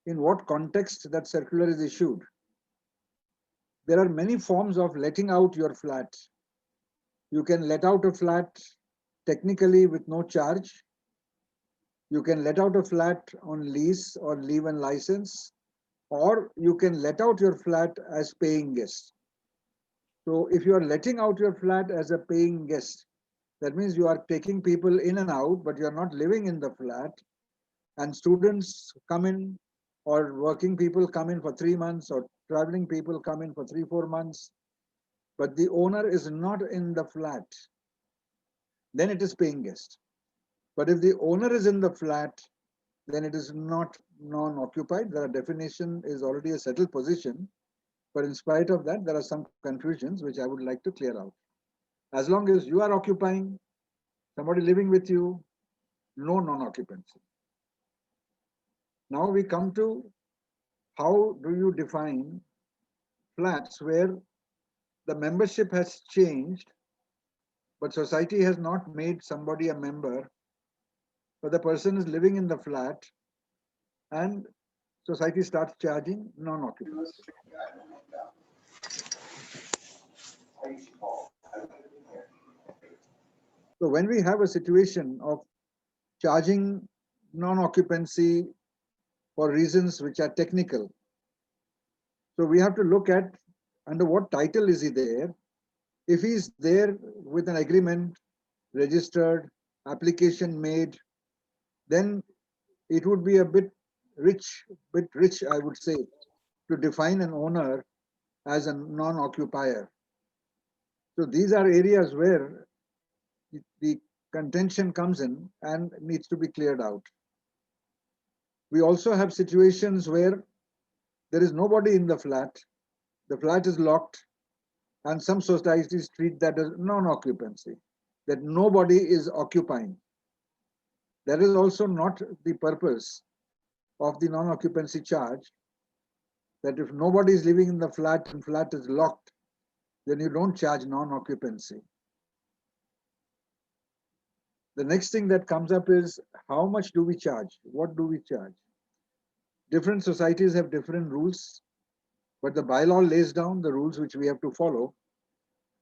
in what context that circular is issued. There are many forms of letting out your flat. You can let out a flat technically with no charge. You can let out a flat on lease or leave and license, or you can let out your flat as paying guest. So if you are letting out your flat as a paying guest, that means you are taking people in and out, but you are not living in the flat. And students come in, or working people come in for 3 months, or traveling people come in for 3, 4 months, but the owner is not in the flat. Then it is paying guest. But if the owner is in the flat, then it is not non-occupied. The definition is already a settled position. But in spite of that, there are some confusions which I would like to clear out. As long as you are occupying, somebody living with you, no non-occupancy. Now we come to how do you define flats where the membership has changed, but society has not made somebody a member, but the person is living in the flat and society starts charging non-occupancy. So when we have a situation of charging non-occupancy for reasons which are technical, so we have to look at under what title is he there. If he's there with an agreement registered, application made, then it would be a bit rich, I would say, to define an owner as a non-occupier. So these are areas where the contention comes in and needs to be cleared out. We also have situations where there is nobody in the flat is locked, and some societies treat that as non-occupancy, that nobody is occupying. That is also not the purpose of the non-occupancy charge, that if nobody is living in the flat and flat is locked, then you don't charge non-occupancy. The next thing that comes up is how much do we charge? What do we charge? Different societies have different rules, but the bylaw lays down the rules which we have to follow,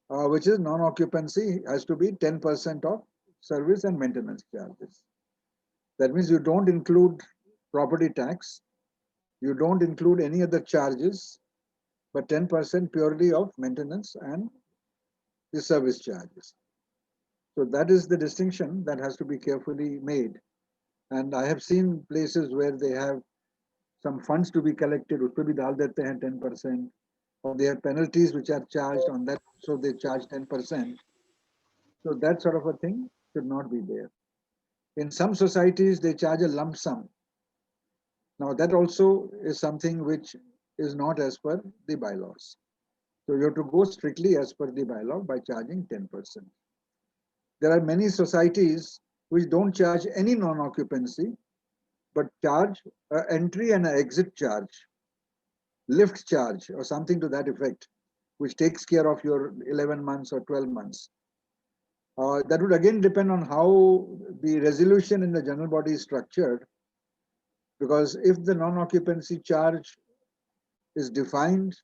which is non-occupancy has to be 10% of service and maintenance charges. That means you don't include property tax, you don't include any other charges, but 10% purely of maintenance and the service charges. So that is the distinction that has to be carefully made. And I have seen places where they have some funds to be collected, उसपे भी डाल देते हैं 10%, or they have penalties which are charged on that, so they charge 10%. So that sort of a thing should not be there. In some societies, they charge a lump sum. Now that also is something which is not as per the bylaws. So you have to go strictly as per the bylaw by charging 10%. There are many societies which don't charge any non-occupancy, but charge an entry and an exit charge, lift charge or something to that effect, which takes care of your 11 months or 12 months. That would again depend on how the resolution in the general body is structured, because if the non-occupancy charge is defined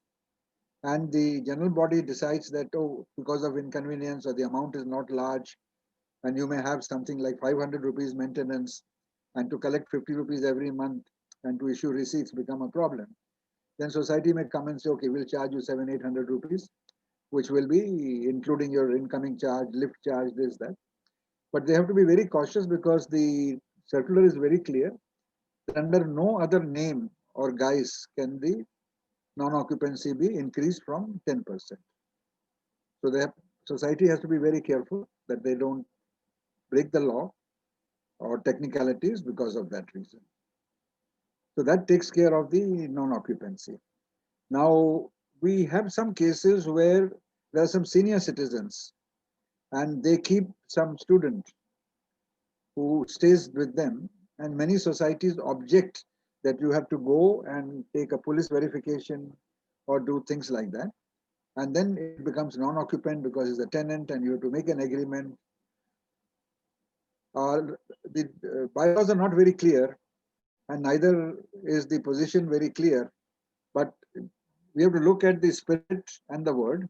and the general body decides that, oh, because of inconvenience or the amount is not large, and you may have something like 500 rupees maintenance, and to collect 50 rupees every month and to issue receipts become a problem, then society may come and say, okay, we'll charge you 700-800 rupees, which will be including your incoming charge, lift charge, this, that. But they have to be very cautious because the circular is very clear that under no other name or guise can the non-occupancy be increased from 10%. So the society has to be very careful that they don't break the law or technicalities because of that reason. So that takes care of the non-occupancy. Now, we have some cases where there are some senior citizens and they keep some student who stays with them, and many societies object that you have to go and take a police verification or do things like that, and then it becomes non-occupant because it's a tenant and you have to make an agreement. The bylaws are not very clear and neither is the position very clear. But we have to look at the spirit and the word.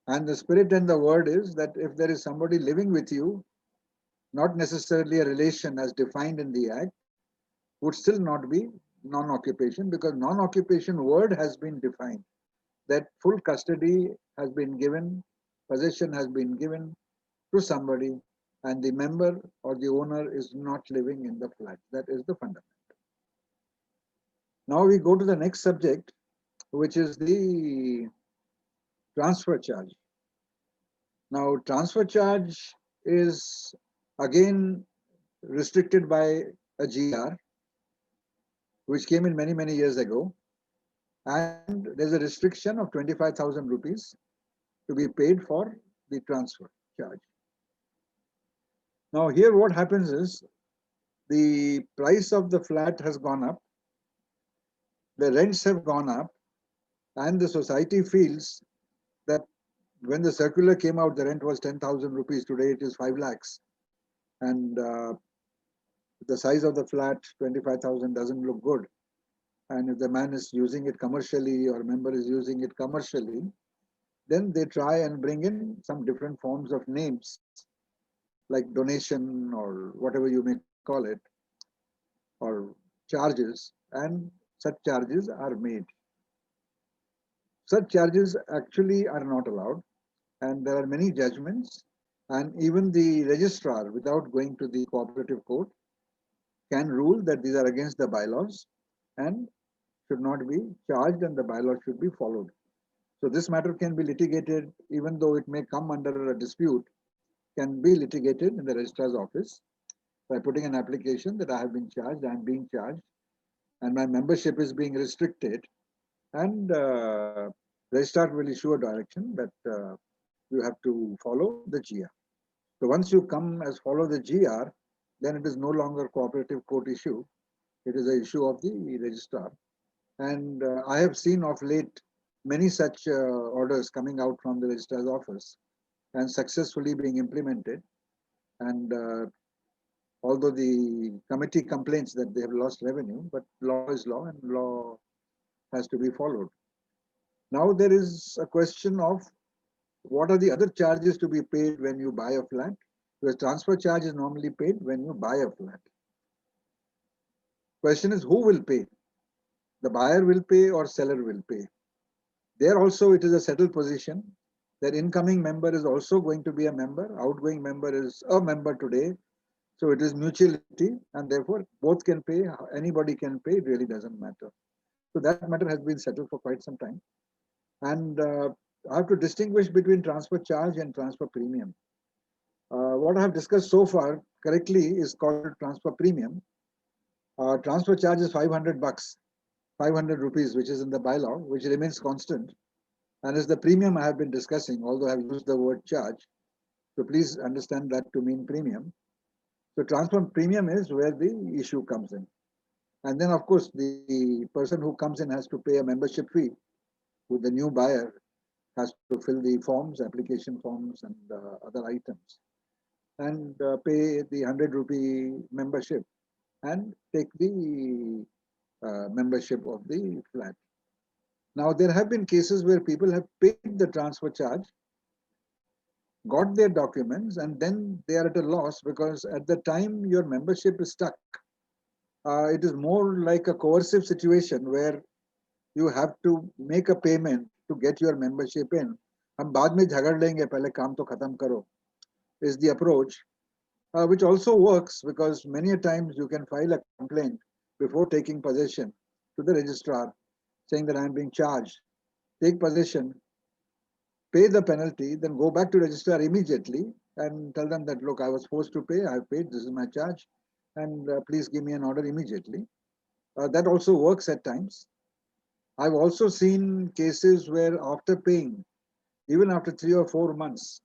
And the spirit and the word is that if there is somebody living with you, not necessarily a relation as defined in the Act, would still not be non-occupation, because non-occupation word has been defined, that full custody has been given, possession has been given to somebody, and the member or the owner is not living in the flat. That is the fundament. Now we go to the next subject, which is the transfer charge. Now, transfer charge is again restricted by a GR, which came in many, many years ago. And there's a restriction of 25,000 rupees to be paid for the transfer charge. Now, here what happens is the price of the flat has gone up, the rents have gone up, and the society feels that when the circular came out, the rent was 10,000 rupees. Today it is 5 lakhs. And the size of the flat, 25,000, doesn't look good. And if the man is using it commercially or member is using it commercially, then they try and bring in some different forms of names like donation or whatever you may call it, or charges, and such charges are made. Such charges actually are not allowed, and there are many judgments, and even the registrar, without going to the cooperative court, can rule that these are against the bylaws and should not be charged, and the bylaws should be followed. So this matter can be litigated, even though it may come under a dispute, can be litigated in the registrar's office by putting an application that I have been charged, I am being charged, and my membership is being restricted, and registrar will issue a direction that you have to follow the GR. So once you come as follow the GR, then it is no longer cooperative court issue. It is an issue of the registrar. And I have seen of late many such orders coming out from the registrar's office and successfully being implemented. And although the committee complains that they have lost revenue, but law is law and law has to be followed. Now there is a question of what are the other charges to be paid when you buy a flat? Because transfer charge is normally paid when you buy a flat. Question is who will pay? The buyer will pay or seller will pay? There also it is a settled position that incoming member is also going to be a member, outgoing member is a member today. So it is mutuality, and therefore both can pay, anybody can pay, it really doesn't matter. So that matter has been settled for quite some time. And I have to distinguish between transfer charge and transfer premium. What I have discussed so far correctly is called transfer premium. Transfer charge is 500 bucks, 500 rupees, which is in the bylaw, which remains constant, and is the premium I have been discussing, although I have used the word charge. So please understand that to mean premium. So transfer premium is where the issue comes in. And then, of course, the person who comes in has to pay a membership fee, with the new buyer has to fill the forms, application forms, and other items, and pay the 100 rupee membership and take the membership of the flat. Now, there have been cases where people have paid the transfer charge, got their documents, and then they are at a loss because at the time your membership is stuck. It is more like a coercive situation where you have to make a payment to get your membership in. हम बाद में झगड़ लेंगे, पहले काम तो खत्म करो, is the approach, which also works because many a times you can file a complaint before taking possession to the registrar saying that I am being charged. Take possession, pay the penalty, then go back to registrar immediately and tell them that, look, I was forced to pay, I have paid, this is my charge, and please give me an order immediately. That also works at times. I've also seen cases where after paying, even after 3 or 4 months,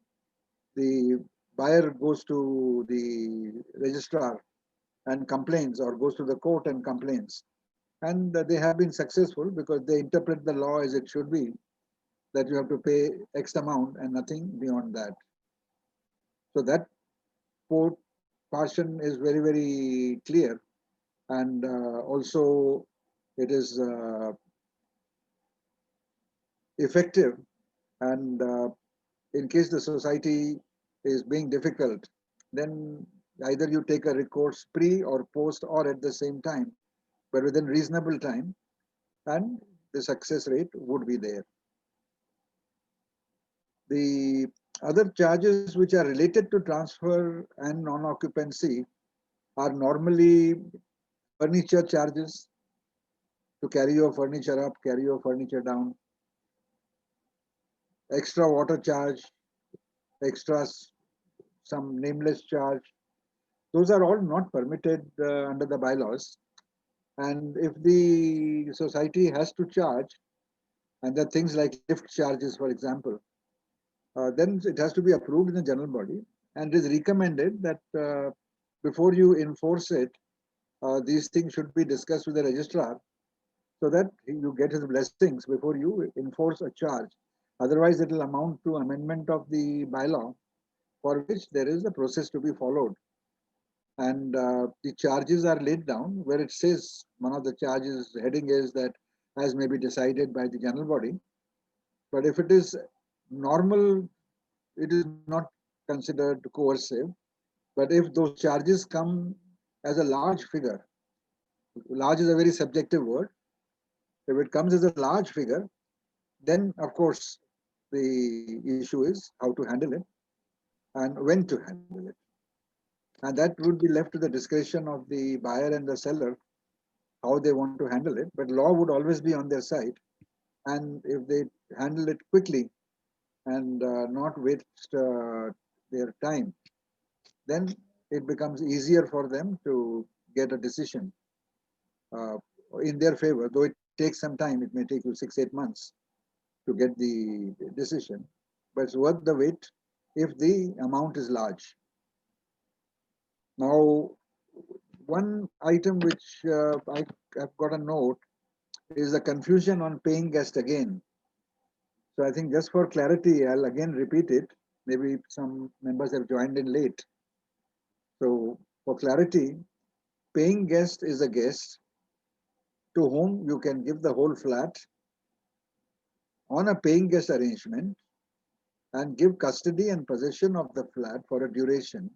the buyer goes to the registrar and complains, or goes to the court and complains. And they have been successful because they interpret the law as it should be, that you have to pay X amount and nothing beyond that. So that portion is very, very clear. and also it is effective. And in case the society is being difficult, then either you take a recourse pre or post or at the same time, but within reasonable time, and the success rate would be there. The other charges which are related to transfer and non-occupancy are normally furniture charges, to carry your furniture up, carry your furniture down, extra water charge, extra some nameless charge. Those are all not permitted under the bylaws. And if the society has to charge, and there are things like lift charges, for example, then it has to be approved in the general body. And it is recommended that before you enforce it, these things should be discussed with the registrar so that you get his blessings before you enforce a charge. Otherwise, it will amount to amendment of the bylaw for which there is a process to be followed. And the charges are laid down where it says one of the charges heading is that as may be decided by the general body. But if it is normal, it is not considered coercive. But if those charges come as a large figure, large is a very subjective word. If it comes as a large figure, then of course the issue is how to handle it and when to handle it. And that would be left to the discretion of the buyer and the seller how they want to handle it. But law would always be on their side. And if they handle it quickly and not waste their time, then it becomes easier for them to get a decision uh, in their favor. Though it takes some time, it may take you 6-8 months to get the decision, but it's worth the wait if the amount is large. Now, one item which I have got a note is the confusion on paying guest again. So I think just for clarity, I'll again repeat it. Maybe some members have joined in late. So for clarity, paying guest is a guest to whom you can give the whole flat on a paying guest arrangement and give custody and possession of the flat for a duration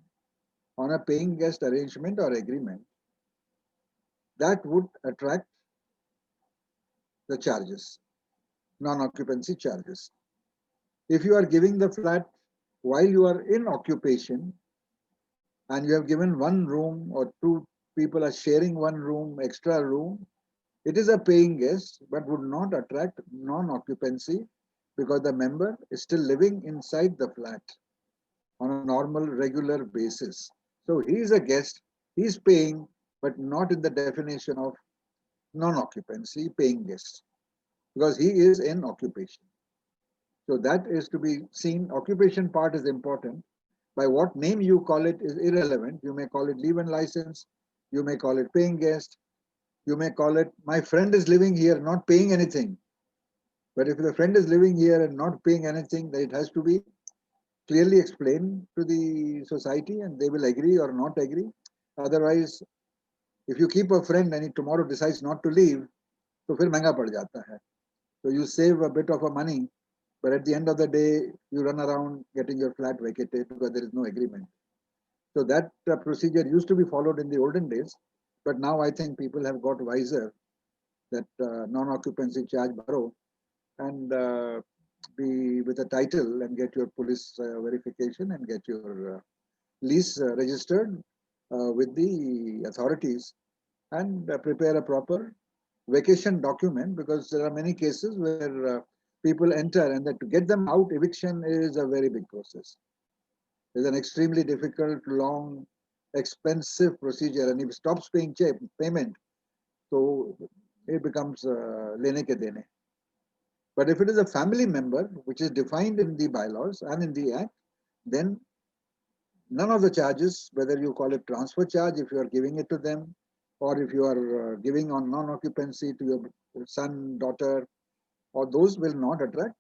on a paying guest arrangement or agreement. That would attract the charges, non-occupancy charges. If you are giving the flat while you are in occupation and you have given one room or two people are sharing one room, extra room, it is a paying guest but would not attract non-occupancy because the member is still living inside the flat on a normal, regular basis. So he is a guest, he is paying, but not in the definition of non-occupancy paying guest because he is in occupation. So that is to be seen. Occupation part is important. By what name you call it is irrelevant. You may call it leave and license. You may call it paying guest. You may call it my friend is living here not paying anything. But if the friend is living here and not paying anything, then it has to be clearly explained to the society and they will agree or not agree. Otherwise, if you keep a friend and he tomorrow decides not to leave, तो फिर महंगा पड़ जाता है. So you save a bit of a money, but at the end of the day, you run around getting your flat vacated because there is no agreement. So that procedure used to be followed in the olden days, but now I think people have got wiser that non-occupancy charge borrow and be with a title and get your police verification and get your lease registered with the authorities and prepare a proper vacation document because there are many cases where people enter and that to get them out, eviction is a very big process. It's an extremely difficult, long, expensive procedure, and if it stops paying payment, so it becomes lene ke dene. But if it is a family member, which is defined in the bylaws and in the act, then none of the charges, whether you call it transfer charge if you are giving it to them, or if you are giving on non-occupancy to your son, daughter, or those will not attract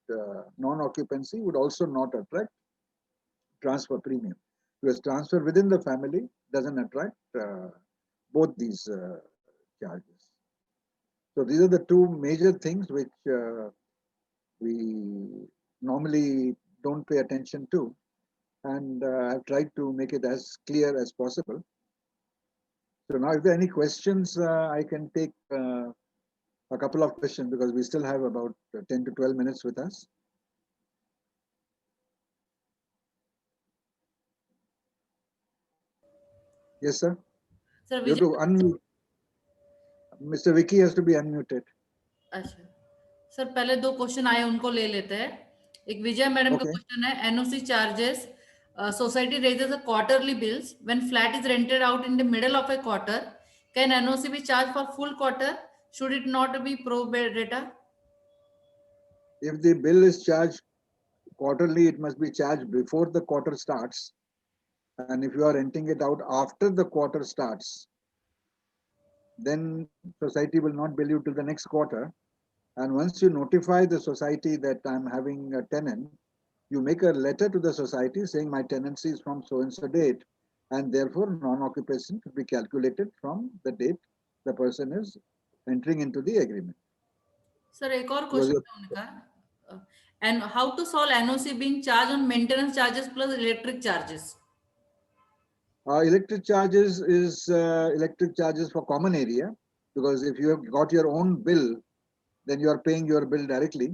non-occupancy would also not attract transfer premium. Because transfer within the family doesn't attract both these charges. So these are the two major things which we normally don't pay attention to, and I've tried to make it as clear as possible. So now, if there are any questions, I can take a couple of questions because we still have about 10 to 12 minutes with us. Yes, sir. Sir, You have Vijay. to unmute. Mr. Vicky has to be unmuted. अच्छा sir, पहले दो question आए उनको ले लेते हैं. एक विजय madam का Okay. क्वेश्चन है, NOC charges. Society raises a quarterly bills when flat is rented out in the middle of a quarter. Can NOC be charged for full quarter? Should it not be pro rata? If the bill is charged quarterly, it must be charged before the quarter starts. And if you are renting it out after the quarter starts, then society will not bill you till the next quarter. And once you notify the society that I'm having a tenant, you make a letter to the society saying my tenancy is from so and so date, and therefore non-occupation to be calculated from the date the person is entering into the agreement. Sir एक और Because question है उनका, and how to solve NOC being charge on maintenance charges plus electric charges. electric charges is electric charges for common area, because if you have got your own bill, then you are paying your bill directly.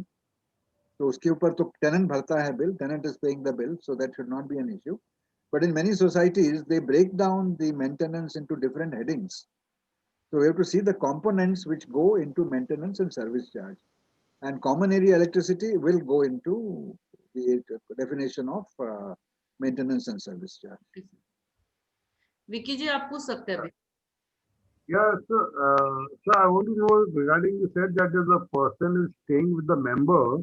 तो उसके ऊपर तो tenant भरता है bill, tenant is paying the bill, so that should not be an issue. But in many societies, they break down the maintenance into different headings. So we have to see the components which go into maintenance and service charge. And common area electricity will go into the definition of maintenance and service charge. Vicky जी आप पूछ सकते हैं अभी. Yeah, so I want to know regarding you said that if the person is staying with the member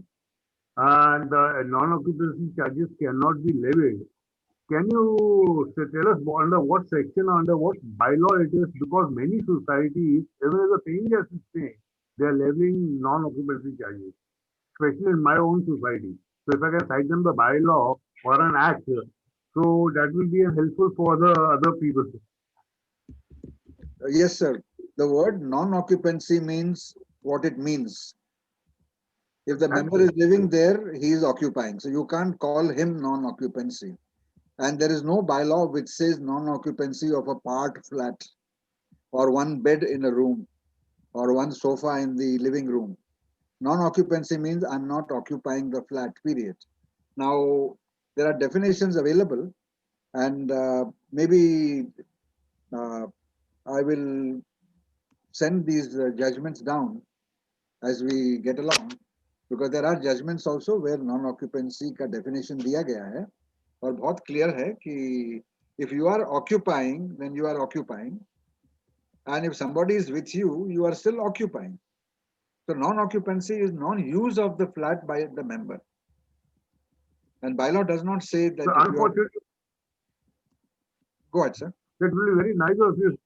and non-occupancy charges cannot be levied. Can you tell us under what section, under what bylaw it is? Because many societies, even if the paying guest is staying, they are levying non-occupancy charges, especially in my own society. So if I can cite them the bylaw or an act, so that will be helpful for the other people. Yes, sir. The word non-occupancy means what it means. If the member is living there, he is occupying. So you can't call him non-occupancy. And there is no bylaw which says non-occupancy of a part flat or one bed in a room or one sofa in the living room. Non-occupancy means I'm not occupying the flat, period. Now, there are definitions available, and maybe I will send these judgments down as we get along, because there are judgments also where non-occupancy का definition दिया गया है और बहुत clear है कि if you are occupying, then you are occupying, and if somebody is with you, you are still occupying. So non-occupancy is non-use of the flat by the member, and bylaw does not say that. So If you are, unfortunately, go ahead, sir. it will be very nice of you.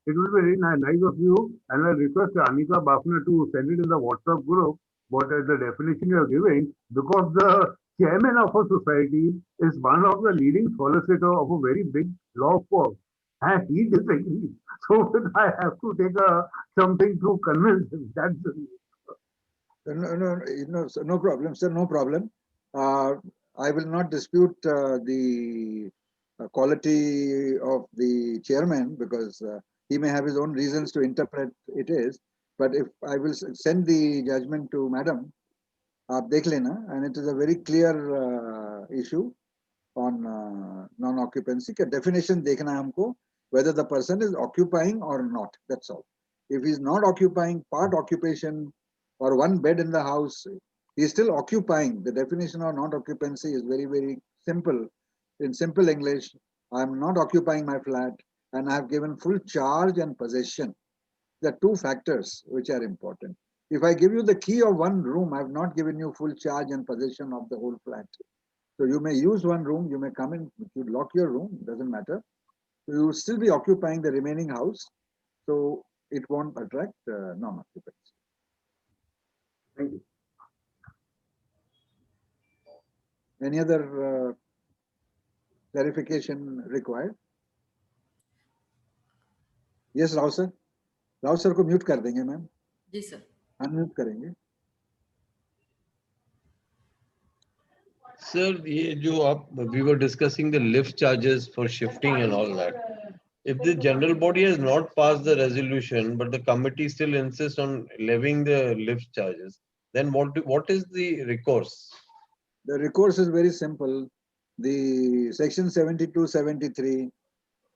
It will be very nice of you, and I request Anika Bafna to send it in the WhatsApp group. What is the definition you are giving? Because the chairman of a society is one of the leading solicitor of a very big law firm, and he disagrees. So I have to take something to convince him. That's No problem, sir. No problem. I will not dispute the quality of the chairman, because he may have his own reasons to interpret it is. But if I will send the judgment to madam, आप देख लेना, and it is a very clear issue on non-occupancy. का definition देखना है हमको, whether the person is occupying or not. That's all. If he's not occupying, part occupation or one bed in the house, he's still occupying. The definition of non-occupancy is very, very simple. In simple English, I'm not occupying my flat and I have given full charge and possession. There are two factors which are important. If I give you the key of one room, I have not given you full charge and possession of the whole flat. So you may use one room, you may come in, you lock your room, doesn't matter. You will still be occupying the remaining house, so it won't attract non-occupancy. Thank you. Any other clarification required? Yes, Rao sir. Rao sir को mute कर देंगे ma'am, जी sir. Unmute करेंगे. Sir, ये जो आप we were discussing the lift charges for shifting and all that. If the general body has not passed the resolution, but the committee still insists on levying the lift charges, then what is the recourse? The recourse is very simple. The section 72, 73,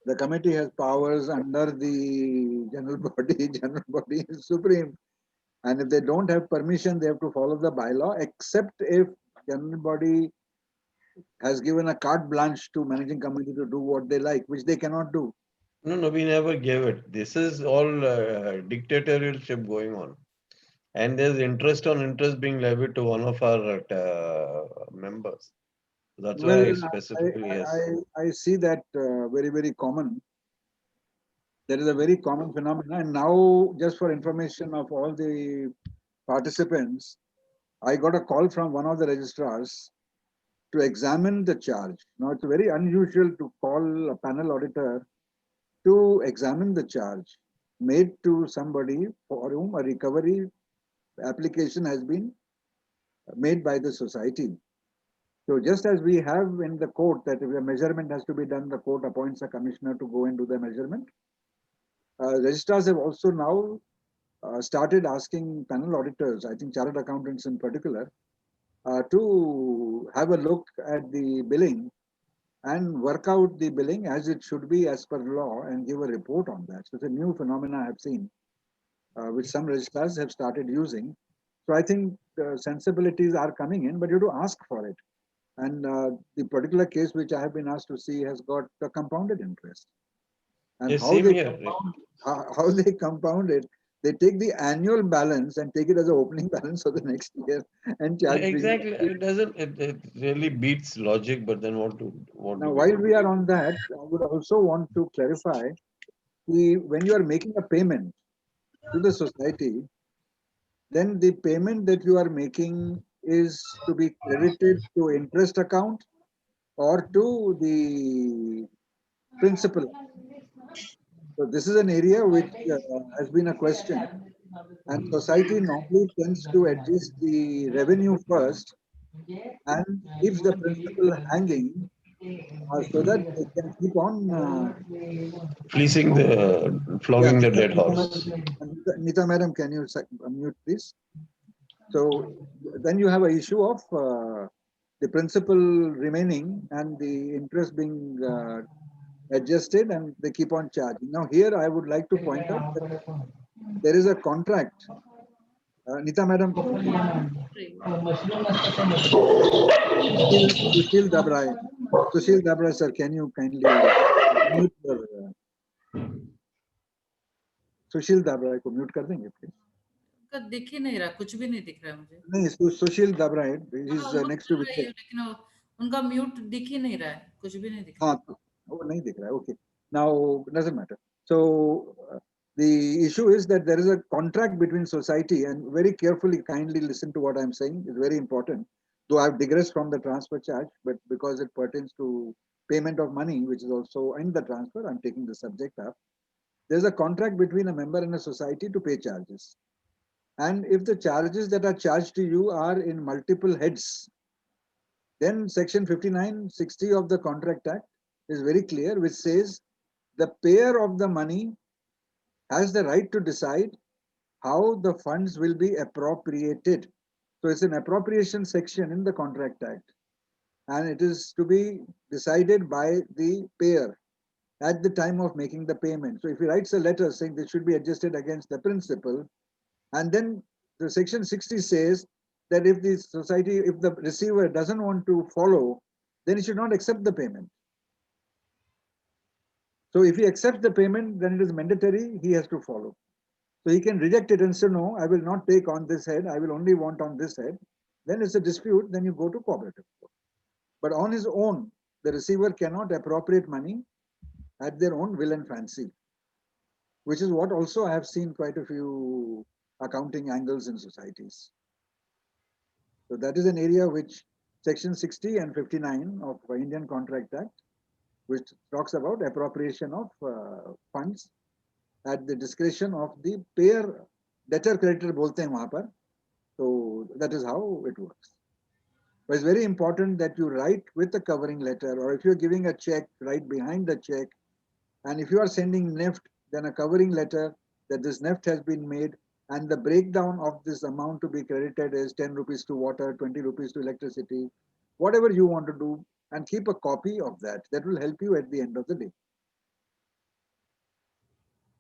the committee has powers under the general body. General body is supreme. And if they don't have permission, they have to follow the bylaw, except if general body has given a carte blanche to managing committee to do what they like, which they cannot do. No, we never gave it. This is all dictatorship going on. And there's interest on interest being levied to one of our members. That's why I Well, specifically, yes. I see that very, very common. There is a very common phenomenon. And now, just for information of all the participants, I got a call from one of the registrars to examine the charge. Now, it's very unusual to call a panel auditor to examine the charge made to somebody for whom a recovery application has been made by the society. So just as we have in the court that if a measurement has to be done, the court appoints a commissioner to go and do the measurement. Registrars have also now started asking panel auditors, I think chartered accountants in particular, to have a look at the billing and work out the billing as it should be as per law and give a report on that. So it's a new phenomena I have seen, which some registrars have started using. So I think sensibilities are coming in, but you have to ask for it. And the particular case which I have been asked to see has got a compounded interest. And Yes, how same they here. how they compound it, they take the annual balance and take it as an opening balance for the next year and charge Exactly. premium. It really beats logic, but then what do Now, we while do? we are on that, I would also want to clarify when you are making a payment to the society, then the payment that you are making is to be credited to interest account or to the principal. So this is an area which has been a question, and society normally tends to adjust the revenue first, and keeps the principal hanging so that they can keep on. Fleecing Yeah, flogging the dead horse. Nita madam, can you unmute please? So then you have an issue of the principal remaining and the interest being adjusted, and they keep on charging. Now here I would like to point out that there is a contract. Nita madam, Sushil Dabrai. Sushil Dabrai sir, can you kindly mute your सुशील दाबराय को mute कर देंगे please? उनका दिख ही नहीं रहा, कुछ भी नहीं दिख रहा है मुझे. नहीं, सुशील दाबराय इज हाँ, वो नेक्स्ट चल टू रही है, लेकिन उनका म्यूट दिख ही नहीं रहा है, कुछ भी नहीं दिख रहा. हाँ, वो नहीं दिख रहा है. Okay, now doesn't matter. So the issue is that there is a contract between society, and very carefully, kindly listen to what I'm saying. It's very important. Though I've digressed from the transfer charge, but because it pertains to payment of money, which is also in the transfer, I'm taking the subject up. There's a contract between a member and a society to pay charges. And if the charges that are charged to you are in multiple heads, then section 5960 of the Contract Act is very clear, which says the payer of the money has the right to decide how the funds will be appropriated. So it's an appropriation section in the Contract Act, and it is to be decided by the payer at the time of making the payment. So if he writes a letter saying this should be adjusted against the principal, and then the section 60 says that if the society, if the receiver doesn't want to follow, then he should not accept the payment. So if he accepts the payment, then it is mandatory, he has to follow. So he can reject it and say, no, I will not take on this head, I will only want on this head. Then it's a dispute, then you go to cooperative court. But on his own, the receiver cannot appropriate money at their own will and fancy, which is what also I have seen quite a few accounting angles in societies. So that is an area which section 60 and 59 of Indian Contract Act, which talks about appropriation of funds, at the discretion of the payer. Debtor creditor बोलते हैं वहां पर. So that is how it works. But it's very important that you write with a covering letter, or if you're giving a check, write behind the check. And if you are sending NEFT, then a covering letter that this NEFT has been made, and the breakdown of this amount to be credited is 10 rupees to water, 20 rupees to electricity, whatever you want to do, and keep a copy of that. That will help you at the end of the day.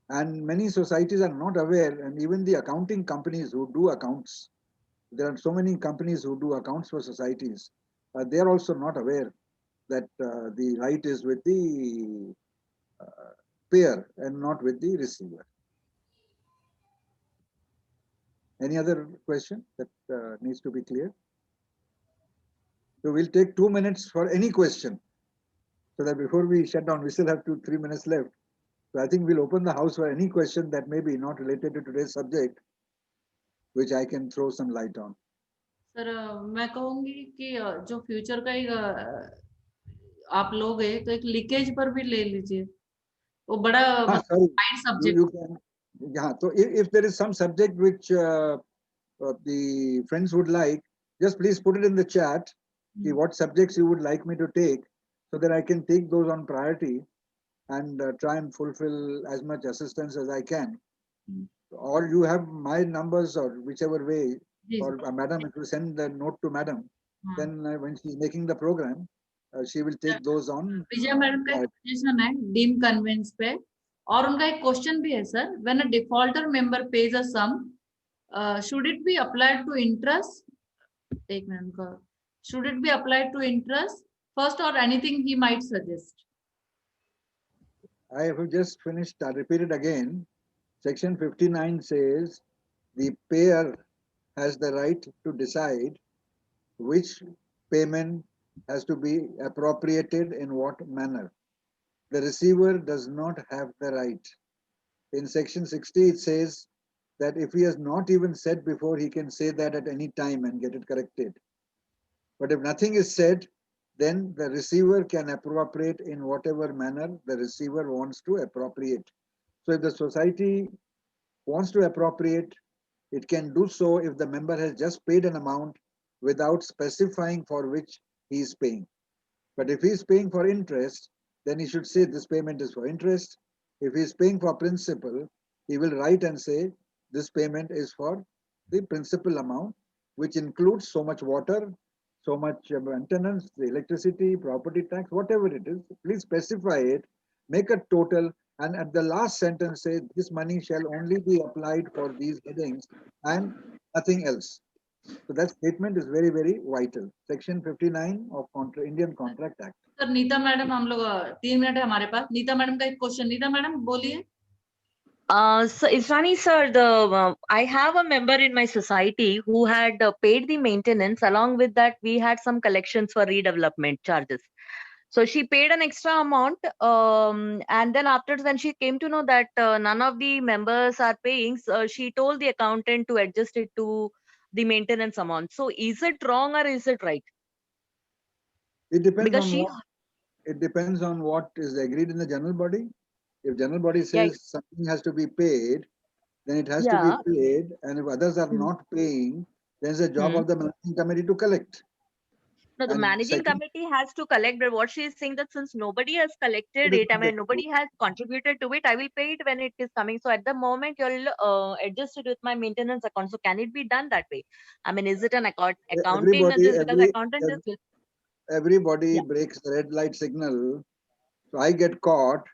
And many societies are not aware, and even the accounting companies who do accounts, there are so many companies who do accounts for societies. They are also not aware that the right is with the payer and not with the receiver. Any other question that needs to be clear? So we'll take 2 minutes for any question, so that before we shut down, we still have 3 minutes left. So I think we'll open the house for any question that may be not related to today's subject, which I can throw some light on. Sir मैं कहूंगी कि जो future का एक आप लोग है तो एक लीकेज पर भी ले लीजिए, वो बड़ा Sorry, wide subject. you can, yeah. So if there is some subject which the friends would like, just please put it in the chat. What subjects you would like me to take, so that I can take those on priority and try and fulfill as much assistance as I can. Or you have my numbers, or whichever way, or madam, if you send the note to madam, then when she's making the program, she will take those on. Vijay madam का question है deem conveyance पे, और उनका एक question भी है sir, when a defaulter member pays a sum, should it be applied to interest, एक minute का, should it be applied to interest first और anything he might suggest. I have just finished. I'll repeat it again. Section 59 says the payer has the right to decide which payment has to be appropriated in what manner. The receiver does not have the right. In section 60, it says that if he has not even said before, he can say that at any time and get it corrected. But if nothing is said, then the receiver can appropriate in whatever manner the receiver wants to appropriate. So if the society wants to appropriate, it can do so if the member has just paid an amount without specifying for which he is paying. But if he is paying for interest, then he should say this payment is for interest. If he is paying for principal, he will write and say this payment is for the principal amount, which includes so much water, so much maintenance, the electricity, property tax, whatever it is. Please specify it, make a total, and at the last sentence say this money shall only be applied for these headings and nothing else. So that statement is very, very vital. Section 59 of Indian Contract Act. Sir Neeta madam, हम लोग 3 minute है हमारे पास. Nita madam का एक question. Nita madam बोलिए. So Israni sir, I have a member in my society who had paid the maintenance. Along with that, we had some collections for redevelopment charges. So she paid an extra amount, and then after when she came to know that none of the members are paying, she told the accountant to adjust it to the maintenance amount. So is it wrong or is it right? It depends Because on it depends on what is agreed in the general body. If general body says something has to be paid, then it has to be paid. And if others are not paying, then it's the job of the managing committee to collect. No, the managing committee has to collect, but what she is saying that since nobody has collected it, I mean, nobody has contributed to it, I will pay it when it is coming. So at the moment, you'll adjust it with my maintenance account. So can it be done that way? I mean, is it an accounting? Because accountant is everybody breaks the red light signal. So I get caught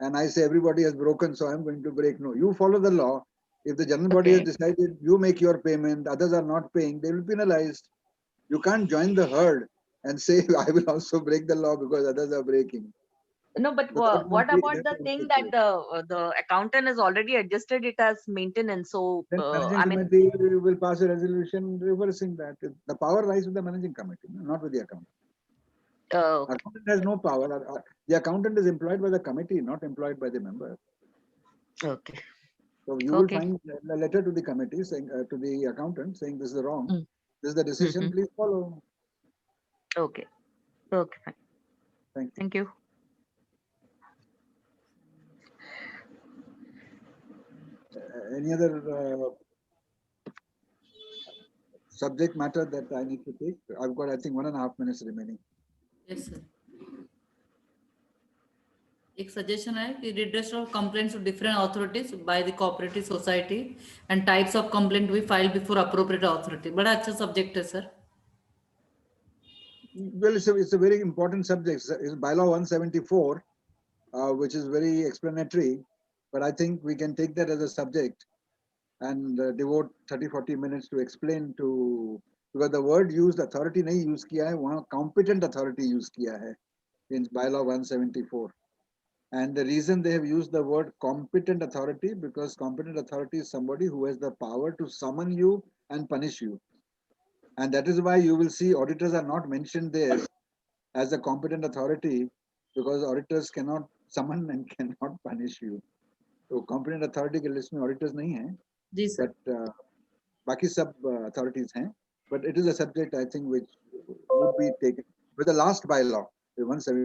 and I say everybody has broken, so I'm going to break. No, you follow the law. If the general body has decided you make your payment, others are not paying, they will be penalized. You can't join the herd and say I will also break the law because others are breaking. No, but what about the thing that the accountant has already adjusted it as maintenance? So then managing committee will pass a resolution reversing that. The power lies with the managing committee, not with the accountant. Accountant has no power. The accountant is employed by the committee, not employed by the member. Okay. So you will find a letter to the committee saying to the accountant saying this is wrong. This is the decision. Please follow. Okay. Okay. Thank you. Thank you. any other subject matter that I need to take? I've got, I think, 1.5 minutes remaining. Yes, sir. एक suggestion है कि redressal of complaints to different authorities by the cooperative society and types of complaint we file before appropriate authority. बड़ा अच्छा subject है sir. Well, it's a very important subject. It's bylaw 174, which is very explanatory, but I think we can take that as a subject and devote 30-40 minutes to explain to, because the word used authority नहीं use किया है, वहाँ competent authority use किया है in bylaw 174. And the reason they have used the word competent authority, because competent authority is somebody who has the power to summon you and punish you. And that is why you will see auditors are not mentioned there as a competent authority, because auditors cannot summon and cannot punish you. So competent authority के list में auditors नहीं हैं, जी sir. but बाकी सब authorities हैं. But it is a subject I think which would be taken with the last bylaw, the 174.